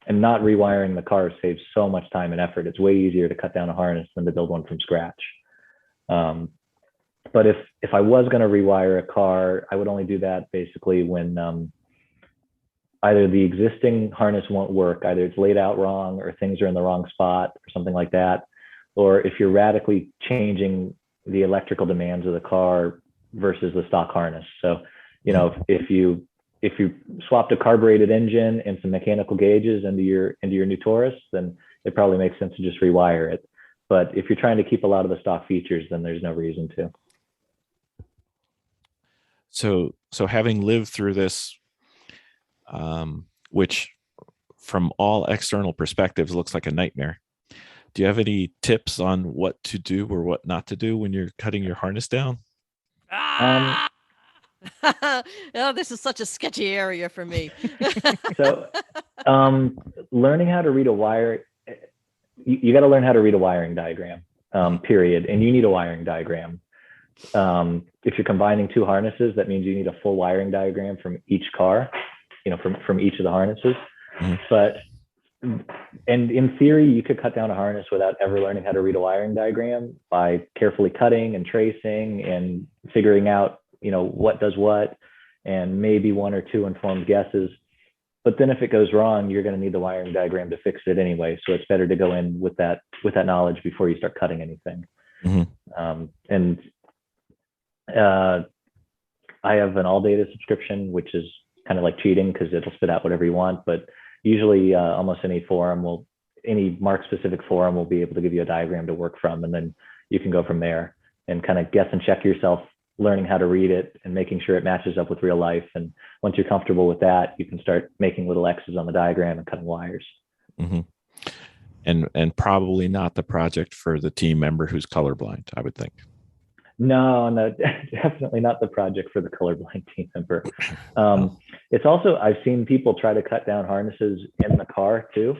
and not rewiring the car saves so much time and effort. It's way easier to cut down a harness than to build one from scratch. But if I was going to rewire a car, I would only do that basically when either the existing harness won't work, either it's laid out wrong or things are in the wrong spot or something like that, or if you're radically changing the electrical demands of the car versus the stock harness. So, you know, if you swapped a carbureted engine and some mechanical gauges into your new Taurus, then it probably makes sense to just rewire it. But if you're trying to keep a lot of the stock features, then there's no reason to. So having lived through this, which from all external perspectives looks like a nightmare, do you have any tips on what to do or what not to do when you're cutting your harness down? Oh, this is such a sketchy area for me. So learning how to read a wire, you got to learn how to read a wiring diagram, period. And you need a wiring diagram. If you're combining two harnesses, that means you need a full wiring diagram from each car, you know, from each of the harnesses. But, and in theory, you could cut down a harness without ever learning how to read a wiring diagram by carefully cutting and tracing and figuring out, you know, what does what, and maybe one or two informed guesses. But then if it goes wrong, you're going to need the wiring diagram to fix it anyway. So it's better to go in with that knowledge before you start cutting anything. I have an all data subscription, which is kind of like cheating because it'll spit out whatever you want. But usually almost any mark specific forum will be able to give you a diagram to work from. And then you can go from there and kind of guess and check yourself, learning how to read it and making sure it matches up with real life. And once you're comfortable with that, you can start making little X's on the diagram and cutting wires. And probably not the project for the team member who's colorblind, I would think. No, definitely not the project for the colorblind team member. It's also, I've seen people try to cut down harnesses in the car too.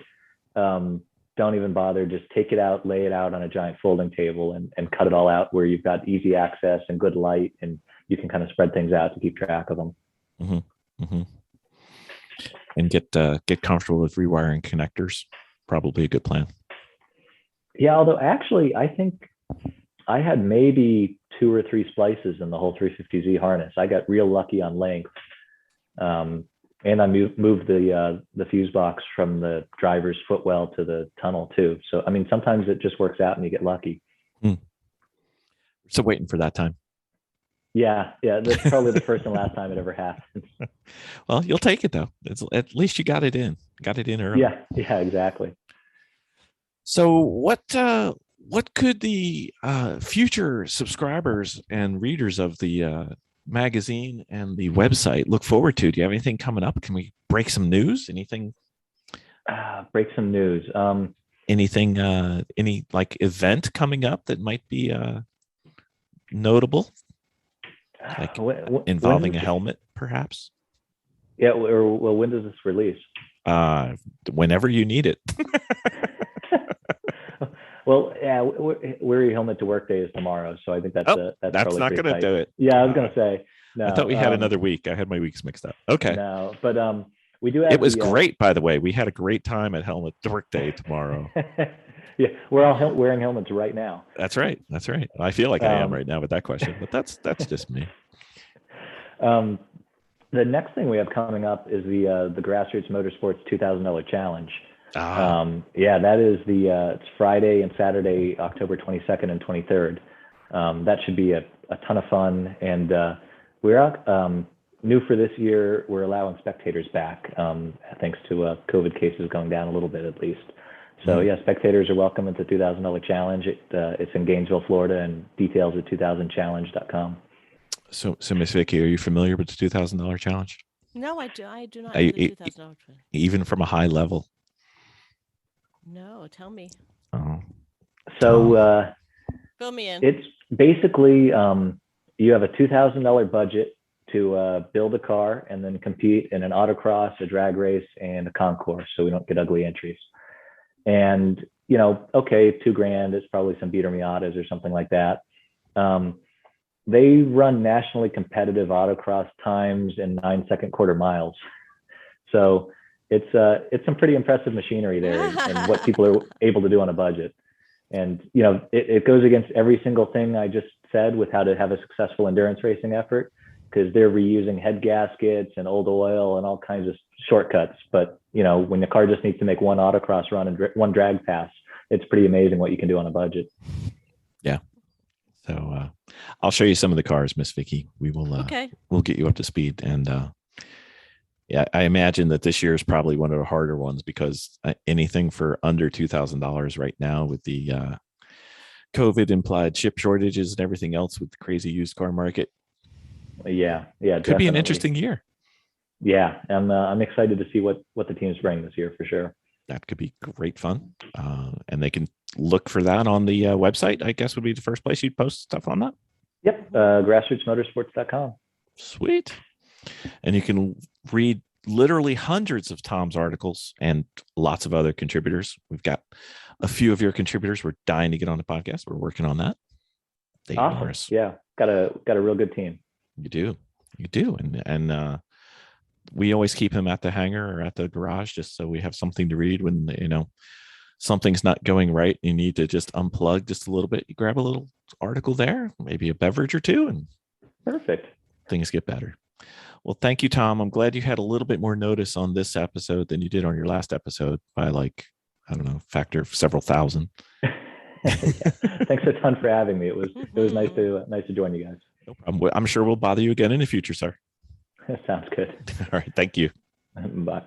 Don't even bother, just take it out, lay it out on a giant folding table and cut it all out where you've got easy access and good light, and you can kind of spread things out to keep track of them. And get comfortable with rewiring connectors. Probably a good plan. Yeah, although actually, I think I had maybe 2 or 3 splices in the whole 350Z harness. I got real lucky on length. And I moved the fuse box from the driver's footwell to the tunnel too. So, I mean, sometimes it just works out and you get lucky. So waiting for that time. Yeah. That's probably the first and last time it ever happens. Well, you'll take it though. At least you got it in early. Yeah, exactly. So what could the future subscribers and readers of the magazine and the website look forward to? Do you have anything coming up? Can we break some news? Anything? Break some news. Anything? Any like event coming up that might be notable? Like involving a helmet, perhaps? Yeah. Well, when does this release? Whenever you need it. Well, yeah, Weary Helmet to Work Day is tomorrow, so I think that's not going to do it. Yeah, I was going to say. No, I thought we had another week. I had my weeks mixed up. Okay. No, but we do have. It was great, by the way. We had a great time at Helmet to Work Day tomorrow. Yeah, we're all wearing helmets right now. That's right. I feel like I am right now with that question, but that's just me. The next thing we have coming up is the GrassRoots Motorsports $2,000 challenge. Yeah, that is it's Friday and Saturday, October 22nd and 23rd. That should be a ton of fun. And we're out, new for this year, we're allowing spectators back, thanks to COVID cases going down a little bit at least. So yeah, spectators are welcome at the $2,000 challenge. It's in Gainesville, Florida, and details at 2000challenge.com. So Miss Vicky, are you familiar with the $2,000 challenge? No, I do not know the $2,000. Even from a high level? No, tell me. Oh. So fill me in. It's basically you have a $2,000 budget to build a car and then compete in an autocross, a drag race, and a concourse, so we don't get ugly entries. And okay, $2,000 is probably some Beater Miatas or something like that. they run nationally competitive autocross times in 9-second quarter miles. So it's some pretty impressive machinery there, and what people are able to do on a budget. And it goes against every single thing I just said with how to have a successful endurance racing effort, because they're reusing head gaskets and old oil and all kinds of shortcuts. But when the car just needs to make one autocross run and one drag pass, it's pretty amazing what you can do on a budget. Yeah. So I'll show you some of the cars, Miss Vicky. We will. Okay. We'll get you up to speed. And yeah, I imagine that this year is probably one of the harder ones, because anything for under $2,000 right now with the COVID implied chip shortages and everything else with the crazy used car market. Yeah, could definitely be an interesting year. Yeah, I'm excited to see what the teams bring this year for sure. That could be great fun, and they can look for that on the website. I guess would be the first place you'd post stuff on that. Yep, GrassRootsMotorsports.com. Sweet. And you can read literally hundreds of Tom's articles and lots of other contributors. We've got a few of your contributors. We're dying to get on the podcast. We're working on that. Awesome. Yeah, got a real good team. You do, and we always keep him at the hangar or at the garage just so we have something to read when something's not going right. You need to just unplug just a little bit. You grab a little article there, maybe a beverage or two, and perfect. Things get better. Well, thank you, Tom. I'm glad you had a little bit more notice on this episode than you did on your last episode by factor of several thousand. Thanks a ton for having me. It was nice to join you guys. No problem. I'm sure we'll bother you again in the future, sir. Sounds good. All right. Thank you. Bye.